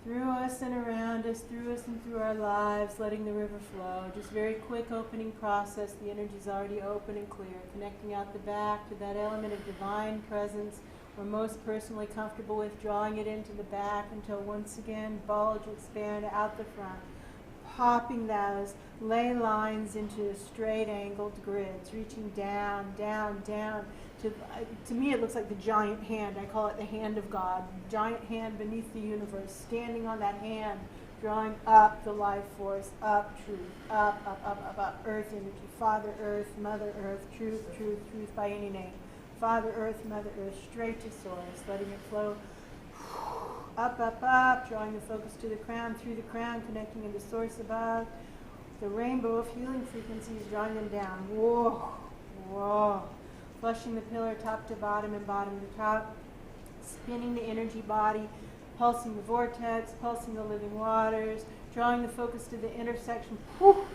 through us and around us, through us and through our lives, letting the river flow. Just very quick opening process. The energy's already open and clear. Connecting out the back to that element of divine presence we're most personally comfortable with, drawing it into the back until once again, bulge, expand out the front. Popping those ley lines into straight angled grids, reaching down, down, down. To me, it looks like the giant hand. I call it the hand of God. Giant hand beneath the universe, standing on that hand, drawing up the life force, up truth, up, up, up, up, up, earth energy, Father Earth, Mother Earth, truth, truth, truth by any name. Father Earth, Mother Earth, straight to source, letting it flow up, up, up, drawing the focus to the crown, through the crown, connecting into source above. The rainbow of healing frequencies, drawing them down. Whoa, whoa. Flushing the pillar top to bottom and bottom to top. Spinning the energy body, pulsing the vortex, pulsing the living waters, drawing the focus to the intersection. Whew.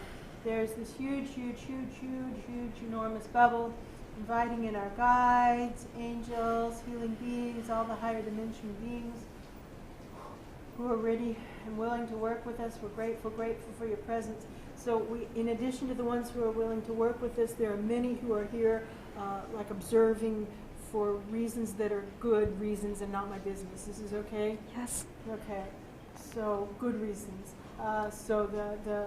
There's this huge, huge, huge, huge, huge, enormous bubble. Inviting in our guides, angels, healing beings, all the higher dimension beings who are ready and willing to work with us. We're grateful, grateful for your presence. So we, in addition to the ones who are willing to work with us, there are many who are here like observing for reasons that are good reasons and not my business. This is okay? Yes. Okay. So good reasons. So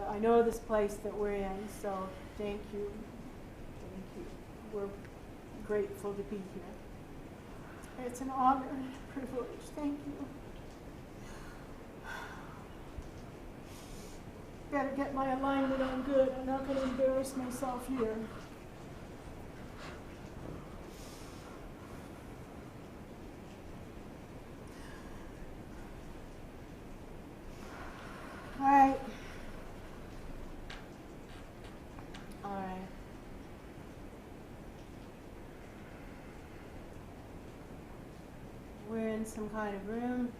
I know this place that we're in, so thank you. Thank you. We're grateful to be here. It's an honor and a privilege. Thank you. Better get my alignment on good. I'm not going to embarrass myself here. All right. All right. We're in some kind of room.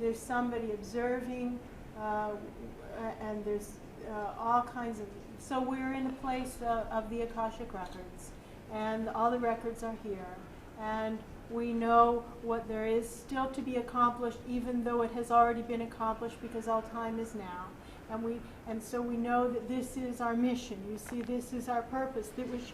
There's somebody observing, and there's all kinds of. So we're in a place of the Akashic records, and all the records are here, and we know what there is still to be accomplished, even though it has already been accomplished, because all time is now. And so we know that this is our mission. You see, this is our purpose, which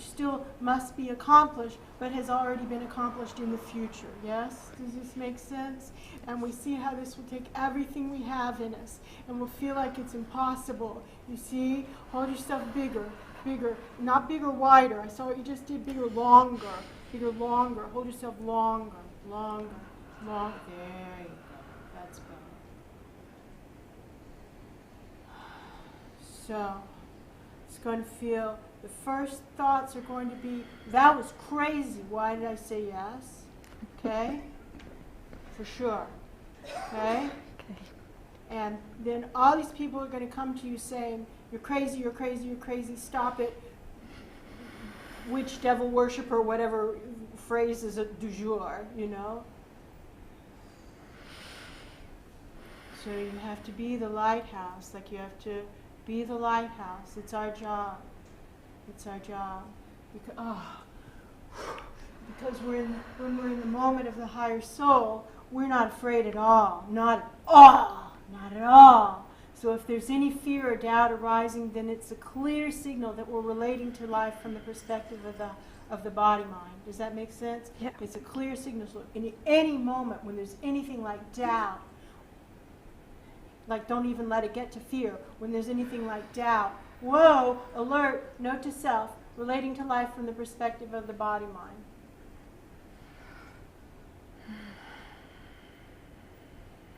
still must be accomplished, but has already been accomplished in the future. Yes? Does this make sense? And we see how this will take everything we have in us, and we'll feel like it's impossible. You see? Hold yourself bigger, bigger. Not bigger, wider. I saw what you just did. Bigger, longer. Bigger, longer. Hold yourself longer, longer, longer. There you go. That's better. So, it's going to feel, the first thoughts are going to be, that was crazy. Why did I say yes? Okay? For sure. Okay? Okay. And then all these people are going to come to you saying, you're crazy, you're crazy, you're crazy, stop it. Witch, devil worshiper, whatever phrase is du jour, you know? So you have to be the lighthouse, like you have to be the lighthouse. It's our job. It's our job. Because when we're in the moment of the higher soul, we're not afraid at all. Not at all. Not at all. So if there's any fear or doubt arising, then it's a clear signal that we're relating to life from the perspective of the body-mind. Does that make sense? Yeah. It's a clear signal. So in any moment when there's anything like doubt, like don't even let it get to fear. When there's anything like doubt, whoa, alert, note to self, relating to life from the perspective of the body-mind.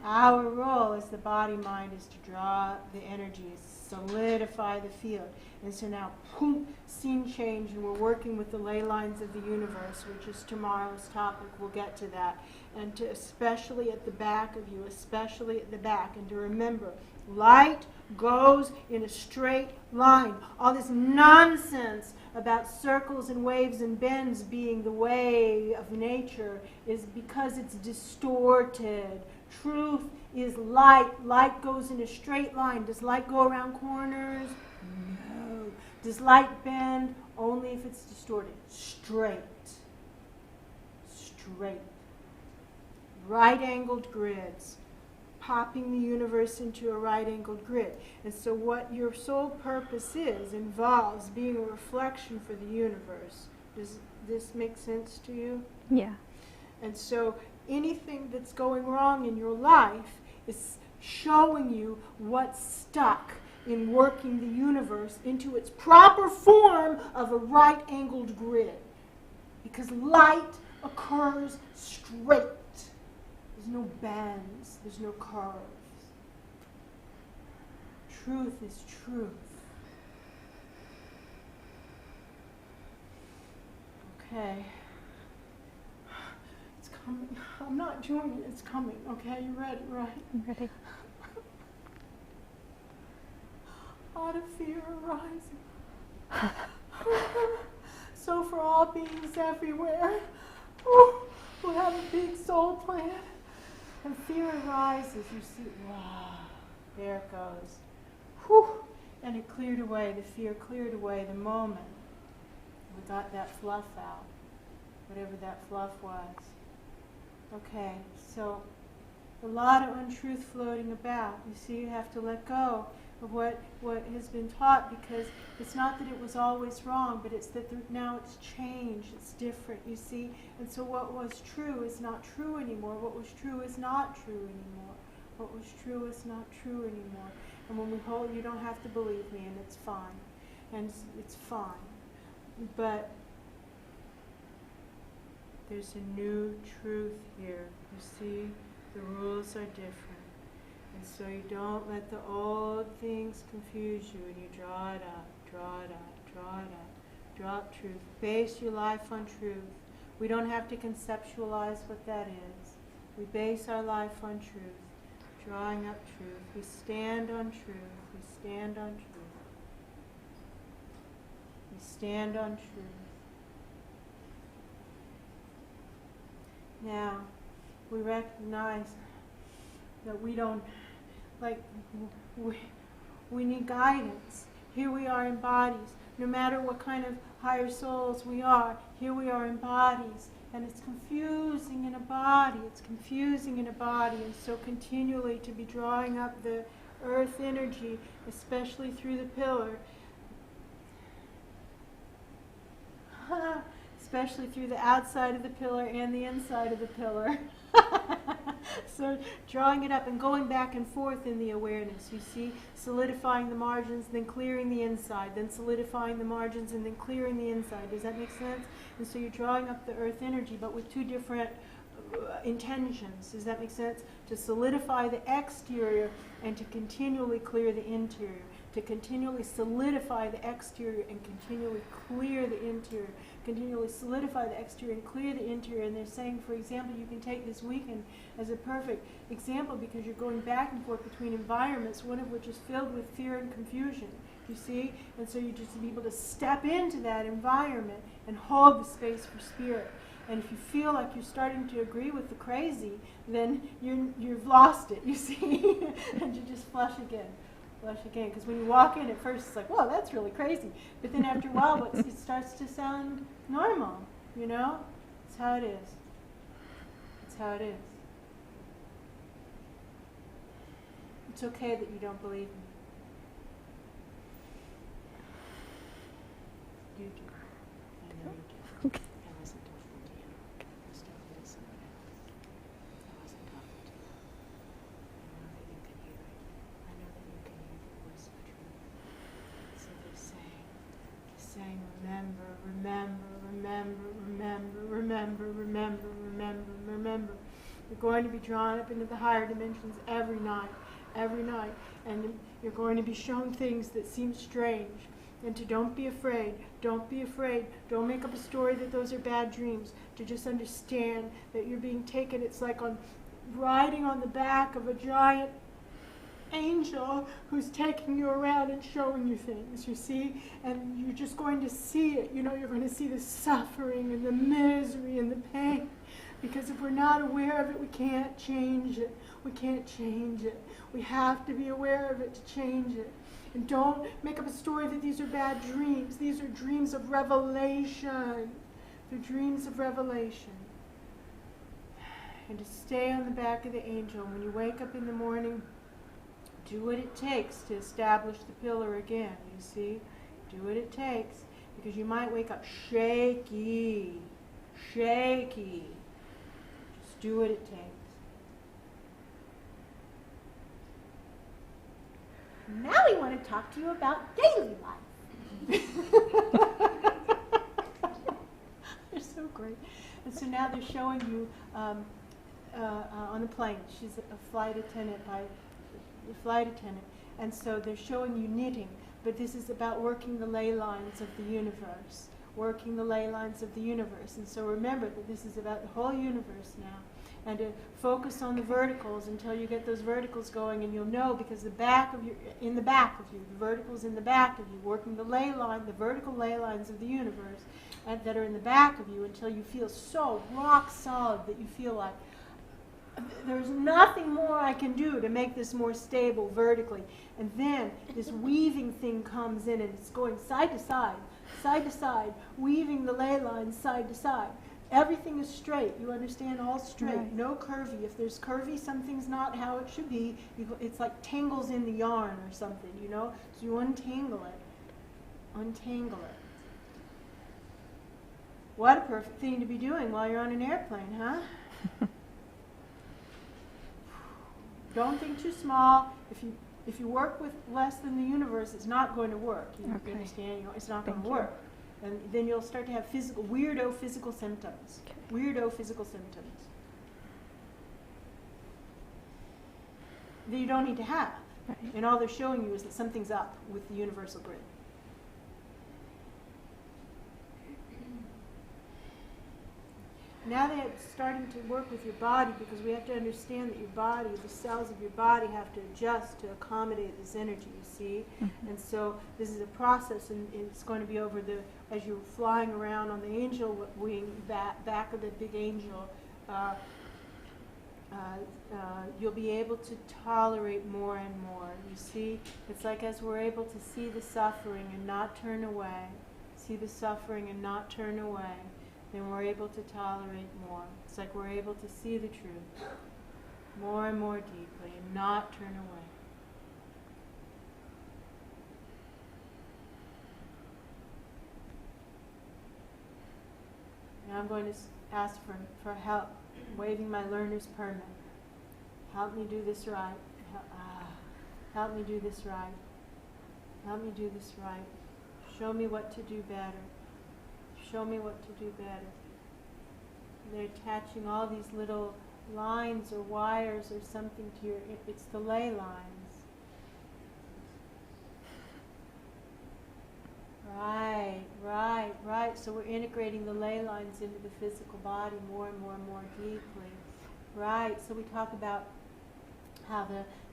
Our role as the body-mind is to draw the energy, solidify the field. And so now, boom, scene change, and we're working with the ley lines of the universe, which is tomorrow's topic. We'll get to that. And to especially at the back of you, especially at the back. And to remember, light goes in a straight line. All this nonsense about circles and waves and bends being the way of nature is because it's distorted. Truth is light. Light goes in a straight line. Does light go around corners? No. Does light bend? Only if it's distorted. Straight. straight. Right-angled grids, popping the universe into a right-angled grid. And so what your soul purpose is involves being a reflection for the universe. Does this make sense to you? Yeah. And so anything that's going wrong in your life is showing you what's stuck in working the universe into its proper form of a right-angled grid. Because light occurs straight. There's no bends, there's no curves. Truth is truth. Okay. It's coming. I'm not doing it, it's coming. Okay, you ready, right? I'm ready. Out of fear arising. So for all beings everywhere who have a big soul plan, and fear arises, you see, wow, there it goes. Whew, and it cleared away, the fear cleared away the moment we got that fluff out, whatever that fluff was. Okay, so a lot of untruth floating about. You see, you have to let go of what has been taught, because it's not that it was always wrong, but it's that now it's changed, it's different, you see. And so what was true is not true anymore. What was true is not true anymore. What was true is not true anymore. And when we hold, you don't have to believe me, and it's fine. And it's fine. But there's a new truth here. You see, the rules are different. And so you don't let the old things confuse you, and you draw it up, draw it up, draw it up. Drop truth. Base your life on truth. We don't have to conceptualize what that is. We base our life on truth, drawing up truth. We stand on truth. We stand on truth. We stand on truth. Now, we recognize that we don't, we need guidance. Here we are in bodies. No matter what kind of higher souls we are, here we are in bodies. And it's confusing in a body. It's confusing in a body. And so continually to be drawing up the earth energy, especially through the pillar, especially through the outside of the pillar and the inside of the pillar. So drawing it up and going back and forth in the awareness, you see, solidifying the margins, then clearing the inside, then solidifying the margins, and then clearing the inside. Does that make sense? And so you're drawing up the earth energy, but with two different intentions. Does that make sense? To solidify the exterior and to continually clear the interior. To continually solidify the exterior and continually clear the interior. Continually solidify the exterior and clear the interior. And they're saying, for example, you can take this weekend as a perfect example, because you're going back and forth between environments, one of which is filled with fear and confusion. You see? And so you just be able to step into that environment and hold the space for spirit. And if you feel like you're starting to agree with the crazy, then you've lost it, you see? And you just flush again. Flush again. Because when you walk in, at first it's like, whoa, that's really crazy. But then after a while, it starts to sound normal, you know? It's how it is. It's how it is. It's okay that you don't believe me. You do. I know you do. Okay. I wasn't talking to you. I was talking to someone else. I wasn't talking to you. I know that you can hear it. I know that you can hear the voice of truth. So they're saying, remember, remember, remember, remember, remember, remember, remember, remember. You're going to be drawn up into the higher dimensions every night, and you're going to be shown things that seem strange. And to don't be afraid, don't be afraid, don't make up a story that those are bad dreams, to just understand that you're being taken, it's like riding on the back of a giant angel who's taking you around and showing you things, you see? And you're just going to see it, you know, you're going to see the suffering and the misery and the pain. Because if we're not aware of it, we can't change it. We can't change it. We have to be aware of it to change it. And don't make up a story that these are bad dreams. These are dreams of revelation. They're dreams of revelation. and to stay on the back of the angel. When you wake up in the morning, do what it takes to establish the pillar again, you see? Do what it takes, because you might wake up shaky. Just do what it takes. Now we want to talk to you about daily life. They're so great. And so now they're showing you on a plane. She's a flight attendant, and so they're showing you knitting. But this is about working the ley lines of the universe. Working the ley lines of the universe. And so remember that this is about the whole universe now. And to focus on the verticals until you get those verticals going, and you'll know, because in the back of you, the verticals in the back of you, working the ley line, the vertical ley lines of the universe, and that are in the back of you, until you feel so rock solid that you feel like there's nothing more I can do to make this more stable vertically. And then this weaving thing comes in, and it's going side to side, weaving the ley lines side to side. Everything is straight. You understand? All straight. Right. No curvy. If there's curvy, something's not how it should be. It's like tangles in the yarn or something, you know? So you untangle it. Untangle it. What a perfect thing to be doing while you're on an airplane, huh? Don't think too small. If you work with less than the universe, it's not going to work. You understand? You know, it's not going to work. And then you'll start to have weirdo physical symptoms. Okay. Weirdo physical symptoms that you don't need to have. Right. And all they're showing you is that something's up with the universal grid. Now they're starting to work with your body, because we have to understand that your body, the cells of your body, have to adjust to accommodate this energy, you see? Mm-hmm. And so this is a process, and it's going to be over as you're flying around on the angel wing, back of the big angel, you'll be able to tolerate more and more, you see? It's like as we're able to see the suffering and not turn away, then we're able to tolerate more. It's like we're able to see the truth more and more deeply and not turn away. Now I'm going to ask for help, waving my learner's permit. Help me do this right. Help me do this right. Help me do this right. Show me what to do better. Show me what to do better. They're attaching all these little lines or wires or something to your, it's the ley lines. Right. So we're integrating the ley lines into the physical body more and more and more deeply. Right, so we talk about how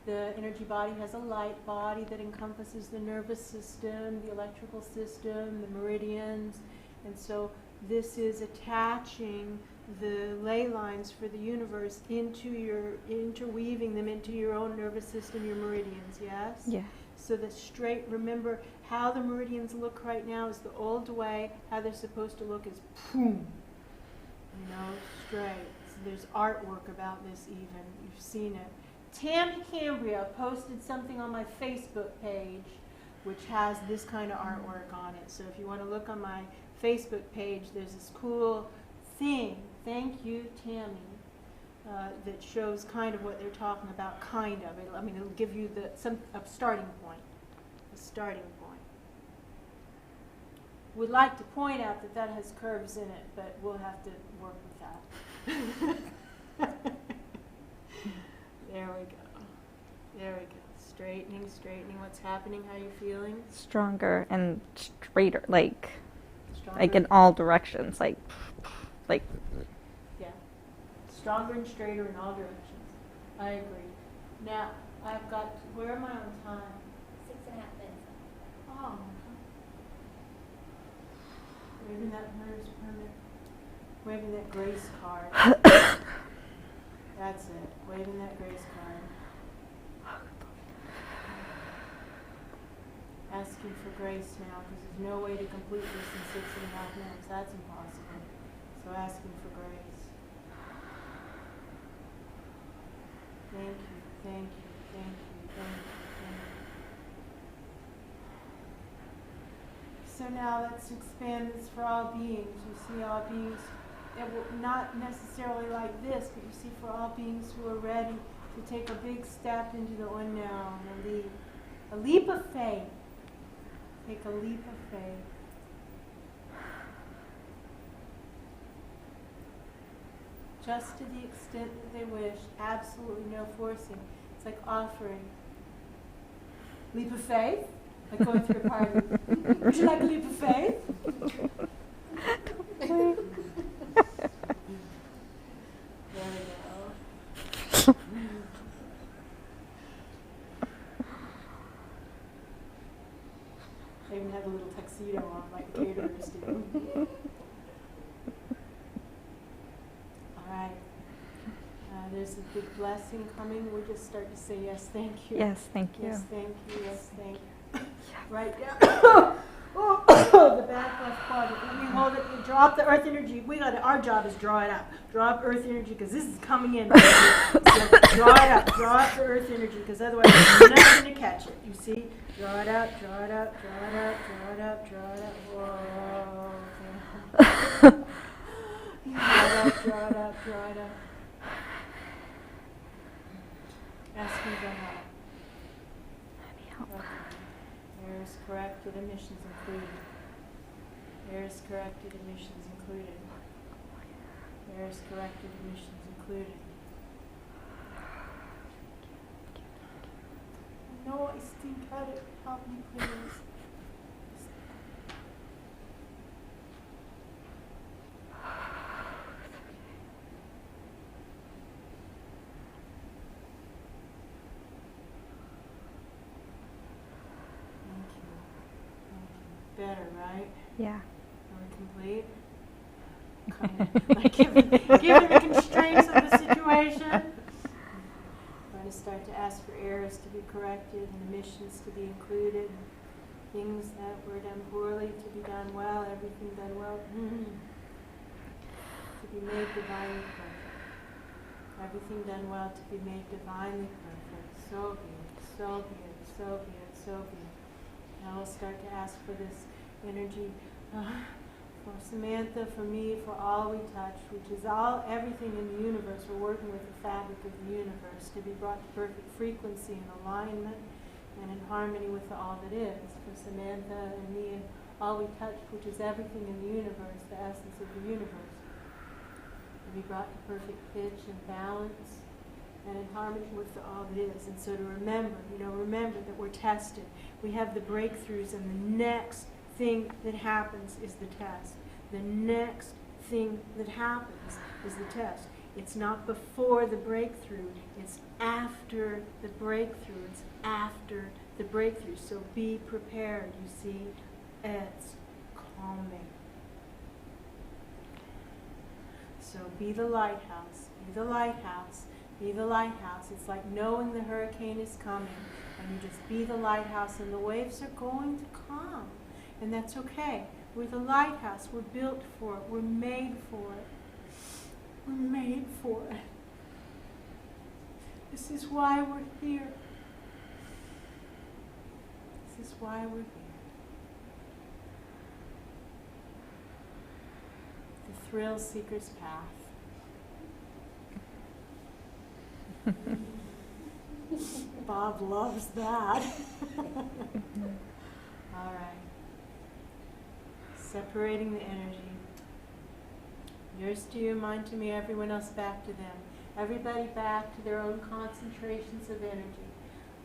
the energy body has a light body that encompasses the nervous system, the electrical system, the meridians. And so this is attaching the ley lines for the universe interweaving them into your own nervous system, your meridians, yes? Yeah. So the straight, remember how the meridians look right now is the old way. How they're supposed to look is boom, straight. So there's artwork about this even. You've seen it. Tammy Cambria posted something on my Facebook page which has this kind of artwork on it. So if you want to look on my Facebook page, there's this cool thing, thank you, Tammy, that shows kind of what they're talking about, kind of. It'll give you a starting point. We'd like to point out that has curves in it, but we'll have to work with that. There we go. Straightening. What's happening? How are you feeling? Stronger and straighter, like in all directions, like. Yeah. Stronger and straighter in all directions. I agree. Now, where am I on time? 6.5 minutes. Oh. Waving that nurse permit. Waving that grace card. That's it. Waving that grace card. Asking for grace now, because there's no way to complete this in 6.5 minutes. That's impossible. So asking for grace. thank you, thank you, thank you, thank you. So now let's expand this for all beings. You see all beings, not necessarily like this, but you see for all beings who are ready to take a big step into the unknown, a leap of faith. Take a leap of faith. Just to the extent that they wish, absolutely no forcing. It's like offering. Leap of faith? Like going through a party. Would you like a leap of faith? There we go. They even have a little tuxedo on, like the caterers do. All right. There's a big blessing coming. We'll just start to say yes, thank you. Yes, thank you. Yes, thank you. Yes, thank you. Right down. The back left quadrant. Let me hold it. You drop the earth energy. Our job is draw it up. Draw up earth energy because this is coming in. So draw it up. Draw up the earth energy because otherwise you're not going to catch it. You see? Draw it up. Draw it up. Draw it up. Draw it up. Draw it up. Whoa. Draw it up. Draw it up. Draw it up. Asking for help. Okay. Errors corrected, emissions included. Errors corrected, emissions included. Errors corrected, emissions included. No, I stink at it. Help me, please. Better, right? Yeah. Are we complete? Like given the constraints of the situation, I'm going to start to ask for errors to be corrected and omissions to be included, things that were done poorly to be done well, everything done well to be made divinely perfect. Everything done well to be made divinely perfect. So be it, so be it, so be it, so be it. Now I'll start to ask for this energy for Samantha, for me, for all we touch, which is everything in the universe. We're working with the fabric of the universe to be brought to perfect frequency and alignment and in harmony with the all that is. For Samantha and me and all we touch, which is everything in the universe, the essence of the universe, to be brought to perfect pitch and balance and in harmony with the all that is. And so to remember that we're tested. We have the breakthroughs, and the next thing that happens is the test. The next thing that happens is the test. It's not before the breakthrough, it's after the breakthrough. It's after the breakthrough. So be prepared, you see. It's calming. So be the lighthouse. Be the lighthouse. Be the lighthouse. It's like knowing the hurricane is coming, and you just be the lighthouse, and the waves are going to come. And that's okay. We're the lighthouse. We're built for it. We're made for it. We're made for it. This is why we're here. This is why we're here. The thrill seeker's path. Bob loves that. All right. Separating the energy. Yours to you, mine to me, everyone else back to them. Everybody back to their own concentrations of energy.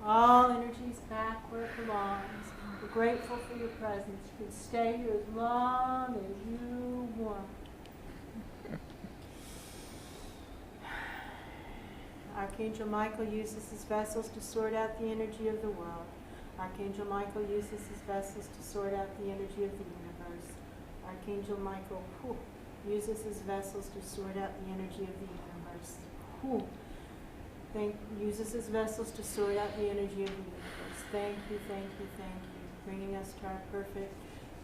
All energies back where it belongs. We're grateful for your presence. You can stay here as long as you want. Archangel Michael uses his vessels to sort out the energy of the world. Archangel Michael uses his vessels to sort out the energy of the universe. Archangel Michael uses his vessels to sort out the energy of the universe. Uses his vessels to sort out the energy of the universe. Thank you, thank you, thank you. Bringing us to our perfect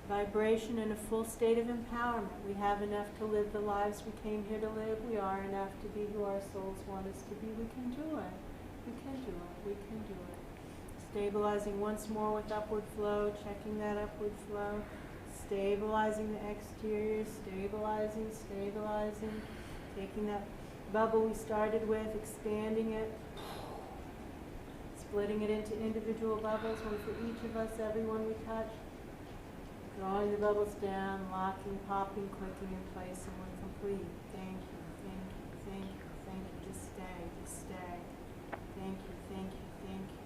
vibration and a full state of empowerment. We have enough to live the lives we came here to live. We are enough to be who our souls want us to be. We can do it. We can do it. We can do it. Stabilizing once more with upward flow, checking that upward flow. Stabilizing the exterior, stabilizing, stabilizing. Taking that bubble we started with, expanding it. Splitting it into individual bubbles, one for each of us, everyone we touch. Drawing the bubbles down, locking, popping, clicking in place, and we're complete. Thank you, thank you, thank you, thank you. Just stay, just stay. Thank you, thank you, thank you.